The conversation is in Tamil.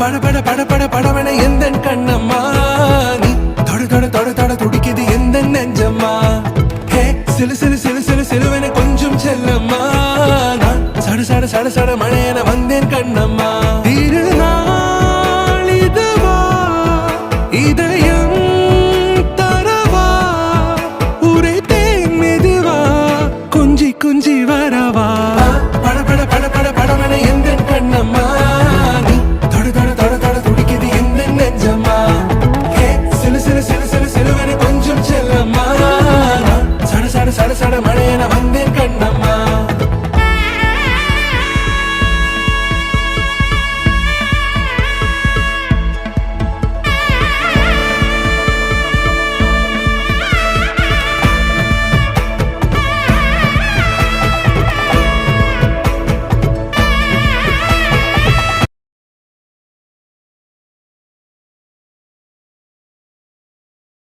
பட பட பட பட படவன எந்த கண்ணம்மா நீ தொட தொட தொட தொட துடிக்குது எந்த நெஞ்சம்மா ஹே சிலு சிலு சிலு சிலு சிலுவன கொஞ்சம் செல்லம்மா நான் சட சட சட சட மழை